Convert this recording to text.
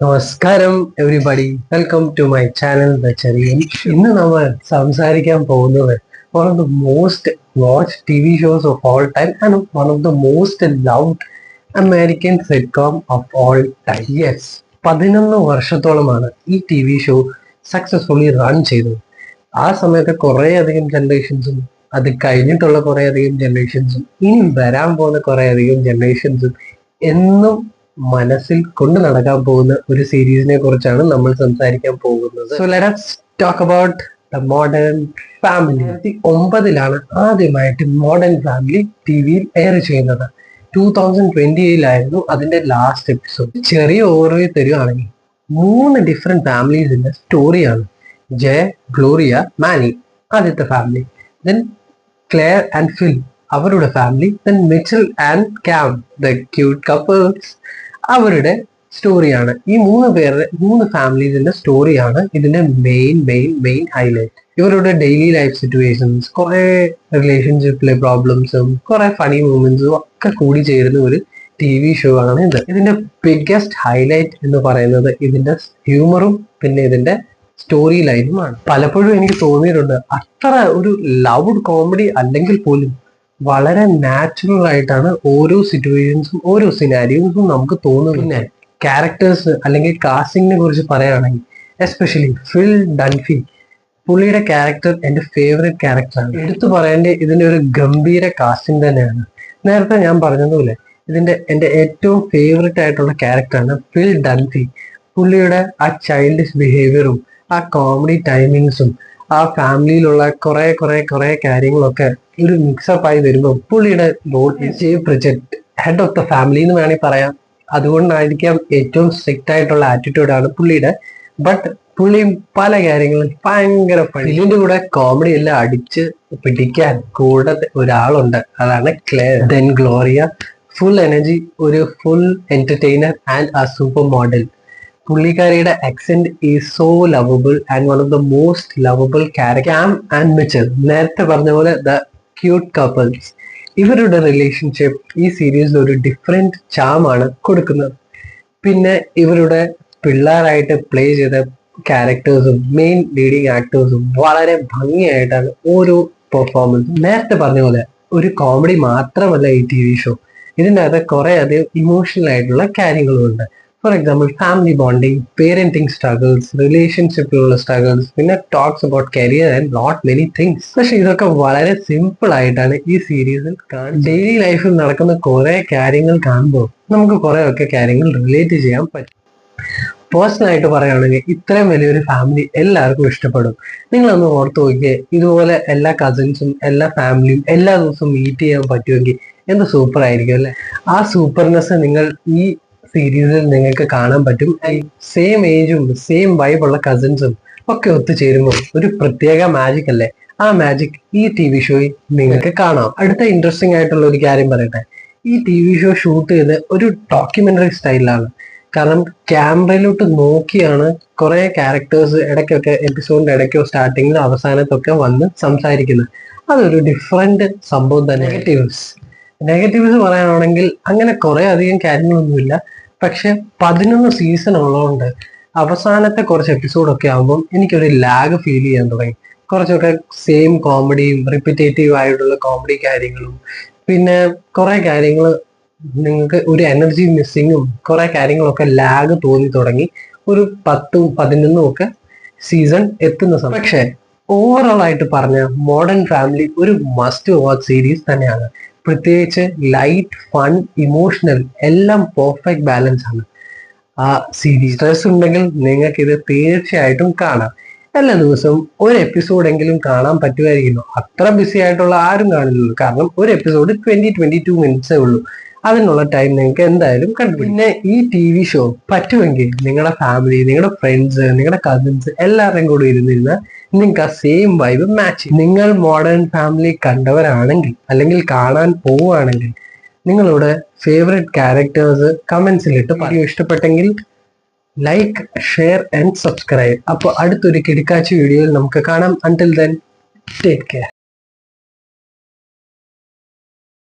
നമസ്കാരം everybody, welcome to my channel the Cherian. ഇന്ന് നമ്മൾ സംസാരിക്കാൻ പോകുന്നത് one of the most watch T V shows of all time and one of the most loved American sitcom of all time. Yes, 11 വർഷത്തോളമാണ് ഈ T V show successfully run ചെയ്തത്. ആ സമയത്ത് കുറേ അധികം ജനറേഷൻസും അത് കഴിഞ്ഞിട്ടുള്ള കുറേ അധികം ജനറേഷൻസും ഇനി വരാൻ പോകുന്ന കുറേ അധികം ജനറേഷൻസും എന്നും മനസ്സിൽ കൊണ്ടു നടക്കാൻ പോകുന്ന ഒരു സീരീസിനെ കുറിച്ചാണ് നമ്മൾ സംസാരിക്കാൻ പോകുന്നത്. So let us talk about the modern family. 2009 ആദ്യമായിട്ട് മോഡേൺ ഫാമിലി ടി വിയിൽ എയർ ചെയ്യുന്നത്. 2020 അതിന്റെ ലാസ്റ്റ് എപ്പിസോഡ്. ചെറിയ ഓർമ്മ തരുവാണെങ്കിൽ 3 ഡിഫറെന്റ് ഫാമിലീസിന്റെ സ്റ്റോറിയാണ്. ജയ, ഗ്ലോറിയ, മാനി ആദ്യത്തെ family, then Claire and Phil അവരുടെ family, then Mitchell and Cam the cute couples അവരുടെ സ്റ്റോറിയാണ്. ഈ 3 ഫാമിലീസിന്റെ സ്റ്റോറിയാണ് ഇതിന്റെ മെയിൻ ഹൈലൈറ്റ്. ഇവരുടെ ഡെയിലി ലൈഫ് സിറ്റുവേഷൻസ്, കുറെ റിലേഷൻഷിപ്പിലെ പ്രോബ്ലംസും കുറെ ഫണി മൂമെന്റ്സും ഒക്കെ കൂടി ചേരുന്ന ഒരു ടി വി ഷോ ആണ് ഇത്. ഇതിന്റെ ബിഗ്ഗസ്റ്റ് ഹൈലൈറ്റ് എന്ന് പറയുന്നത് ഇതിന്റെ ഹ്യൂമറും പിന്നെ ഇതിന്റെ സ്റ്റോറി ലൈനുമാണ്. പലപ്പോഴും എനിക്ക് തോന്നിയിട്ടുണ്ട് അത്ര ഒരു ലൗഡ് കോമഡി അല്ലെങ്കിൽ പോലും വളരെ നാച്ചുറൽ ആയിട്ടാണ് ഓരോ സിറ്റുവേഷൻസും ഓരോ സിനാരിയോസും നമുക്ക് തോന്നുന്നത്. പിന്നെ ക്യാരക്ടേഴ്സ് അല്ലെങ്കിൽ കാസ്റ്റിങ്ങിനെ കുറിച്ച് പറയുകയാണെങ്കിൽ എസ്പെഷ്യലി ഫിൽ ഡൺഫി, പുള്ളിയുടെ ക്യാരക്ടർ എൻ്റെ ഫേവറേറ്റ് ക്യാരക്ടറാണ്. എടുത്തു പറയേണ്ട ഇതിന്റെ ഒരു ഗംഭീര കാസ്റ്റിംഗ് തന്നെയാണ്. നേരത്തെ ഞാൻ പറഞ്ഞതുപോലെ എൻ്റെ ഏറ്റവും ഫേവറേറ്റ് ആയിട്ടുള്ള ക്യാരക്ടറാണ് ഫിൽ ഡൺഫി. പുള്ളിയുടെ ആ ചൈൽഡിഷ് ബിഹേവിയറും ആ കോമഡി ടൈമിങ്സും ആ ഫാമിലിയിലുള്ള കുറെ കാര്യങ്ങളൊക്കെ ഒരു മിക്സപ്പ് ആയി വരുമ്പോൾ പുള്ളിയുടെ role project head of the family എന്ന് വേണമെങ്കിൽ പറയാം. അതുകൊണ്ടായിരിക്കാം ഏറ്റവും സ്ട്രിക്റ്റ് ആയിട്ടുള്ള ആറ്റിറ്റ്യൂഡാണ് പുള്ളിയുടെ. ബട്ട് പുള്ളിയും പല കാര്യങ്ങളും ഭയങ്കര ഫിലിന്റെ കൂടെ കോമഡി എല്ലാം അടിച്ച് പിടിക്കാൻ കൂടെ ഒരാളുണ്ട്, അതാണ് Claire. Then Gloria, full energy, ഒരു ഫുൾ എന്റർടൈനർ ആൻഡ് ആ സൂപ്പർ മോഡൽ. പുള്ളിക്കാരിയുടെ accent is so lovable and one of the most lovable character. Cam and Mitchell, നേരത്തെ പറഞ്ഞ പോലെ ദ ക്യൂട്ട് കപ്പിൾസ്. ഇവരുടെ റിലേഷൻഷിപ്പ് ഈ സീരീസിൽ ഒരു ഡിഫറെന്റ് ചാമാണ് കൊടുക്കുന്നത്. പിന്നെ ഇവരുടെ പിള്ളേരായിട്ട് പ്ലേ ചെയ്ത ക്യാരക്ടേഴ്സും മെയിൻ ലീഡിങ് ആക്ടേഴ്സും വളരെ ഭംഗിയായിട്ടാണ് ഓരോ പെർഫോമൻസും. നേരത്തെ പറഞ്ഞ പോലെ ഒരു കോമഡി മാത്രമല്ല ഈ ടി വി ഷോ, ഇതിൻ്റെ അകത്ത് കുറെ അധികം ഇമോഷണൽ ആയിട്ടുള്ള കാര്യങ്ങളും ഉണ്ട്. For example family bonding, parenting struggles, റിലേഷൻഷിപ്പിലുള്ള സ്ട്രഗിൾസ്, പിന്നെ talks about career and not many things. പക്ഷെ ഇതൊക്കെ വളരെ സിമ്പിൾ ആയിട്ടാണ് ഈ സീരീസിൽ കാണുന്നത്. ഡെയിലി ലൈഫിൽ നടക്കുന്ന കുറെ കാര്യങ്ങൾ കാണുമ്പോൾ നമുക്ക് കുറെയൊക്കെ കാര്യങ്ങൾ റിലേറ്റ് ചെയ്യാൻ പറ്റും. പേഴ്സണലായിട്ട് പറയുകയാണെങ്കിൽ ഇത്രയും വലിയൊരു ഫാമിലി എല്ലാവർക്കും ഇഷ്ടപ്പെടും. നിങ്ങളൊന്ന് ഓർത്ത് നോക്കിയേ, ഇതുപോലെ എല്ലാ കസിൻസും എല്ലാ ഫാമിലിയും എല്ലാ ദിവസവും മീറ്റ് ചെയ്യാൻ പറ്റുമെങ്കിൽ എന്ത് സൂപ്പർ ആയിരിക്കും അല്ലെ. ആ സൂപ്പർനെസ് നിങ്ങൾ ഈ സീരീസിൽ നിങ്ങൾക്ക് കാണാൻ പറ്റും. സെയിം ഏജും സെയിം വൈബുള്ള കസിൻസും ഒക്കെ ഒത്തുചേരുമ്പോൾ ഒരു പ്രത്യേക മാജിക് അല്ലേ. ആ മാജിക് ഈ ടി വി ഷോയിൽ നിങ്ങൾക്ക് കാണാം. അടുത്ത ഇൻട്രസ്റ്റിംഗ് ആയിട്ടുള്ള ഒരു കാര്യം പറയട്ടെ, ഈ ടി വി ഷോ ഷൂട്ട് ചെയ്ത് ഒരു ഡോക്യുമെന്ററി സ്റ്റൈലിലാണ്. കാരണം ക്യാമറയിലോട്ട് നോക്കിയാണ് കുറെ ക്യാരക്ടേഴ്സ് ഇടയ്ക്കൊക്കെ എപ്പിസോഡിന്റെ ഇടയ്ക്കോ സ്റ്റാർട്ടിങ്ങിലോ അവസാനത്തൊക്കെ വന്ന് സംസാരിക്കുന്നത്. അതൊരു ഡിഫറെന്റ് സംഭവം തന്നെ. നെഗറ്റീവ്സ് പറയാനാണെങ്കിൽ അങ്ങനെ കുറെ അധികം കാര്യങ്ങളൊന്നുമില്ല. പക്ഷെ 11 സീസൺ ഉള്ളതുകൊണ്ട് അവസാനത്തെ കുറച്ച് എപ്പിസോഡൊക്കെ ആകുമ്പോൾ എനിക്കൊരു ലാഗ് ഫീൽ ചെയ്യാൻ തുടങ്ങി. കുറച്ചൊക്കെ സെയിം കോമഡിയും റിപ്പീറ്റേറ്റീവ് ആയിട്ടുള്ള കോമഡി കാര്യങ്ങളും പിന്നെ കുറെ കാര്യങ്ങൾ നിങ്ങൾക്ക് ഒരു എനർജി മിസ്സിങ്ങും കുറെ കാര്യങ്ങളൊക്കെ ലാഗ് തോന്നി തുടങ്ങി. ഒരു 10ഉം 11ഉം ഒക്കെ സീസൺ എത്തുന്ന സമയം. പക്ഷെ ഓവറോൾ ആയിട്ട് പറഞ്ഞ മോഡേൺ ഫാമിലി ഒരു മസ്റ്റ് വാച്ച് സീരീസ് തന്നെയാണ്. പ്രത്യേകിച്ച് ലൈറ്റ്, ഫൺ, ഇമോഷണൽ എല്ലാം പെർഫെക്റ്റ് ബാലൻസ് ആണ് ആ സീരീസ്. സ്ട്രെസ് ഉണ്ടെങ്കിൽ നിങ്ങൾക്ക് ഇത് തീർച്ചയായിട്ടും കാണാം. എല്ലാ ദിവസവും ഒരു എപ്പിസോഡെങ്കിലും കാണാൻ പറ്റുമായിരിക്കുമല്ലോ. അത്ര ബിസി ആയിട്ടുള്ള ആരും കാണില്ലല്ലോ, കാരണം ഒരു എപ്പിസോഡ് 22 മിനിറ്റ്സേ ഉള്ളൂ. അതിനുള്ള ടൈം നിങ്ങൾക്ക് എന്തായാലും കണ്ടുപിടിക്കും. പിന്നെ ഈ ടി വി ഷോ പറ്റുമെങ്കിൽ നിങ്ങളുടെ ഫാമിലി, നിങ്ങളുടെ ഫ്രണ്ട്സ്, നിങ്ങളുടെ കസിൻസ് എല്ലാവരുടെയും കൂടെ ഇരുന്നിരുന്ന നിങ്ങൾക്ക് ആ സെയിം വൈബ് മാച്ച് ചെയ്യും. നിങ്ങൾ മോഡേൺ ഫാമിലി കണ്ടവരാണെങ്കിൽ അല്ലെങ്കിൽ കാണാൻ പോവുകയാണെങ്കിൽ നിങ്ങളുടെ ഫേവറേറ്റ് ക്യാരക്ടേഴ്സ് കമന്റ്സിലിട്ട് പറയൂ. ഇഷ്ടപ്പെട്ടെങ്കിൽ ലൈക്ക്, ഷെയർ ആൻഡ് സബ്സ്ക്രൈബ്. അപ്പോൾ അടുത്തൊരു കിടക്കാച്ചി വീഡിയോയിൽ നമുക്ക് കാണാം. Until then, take care.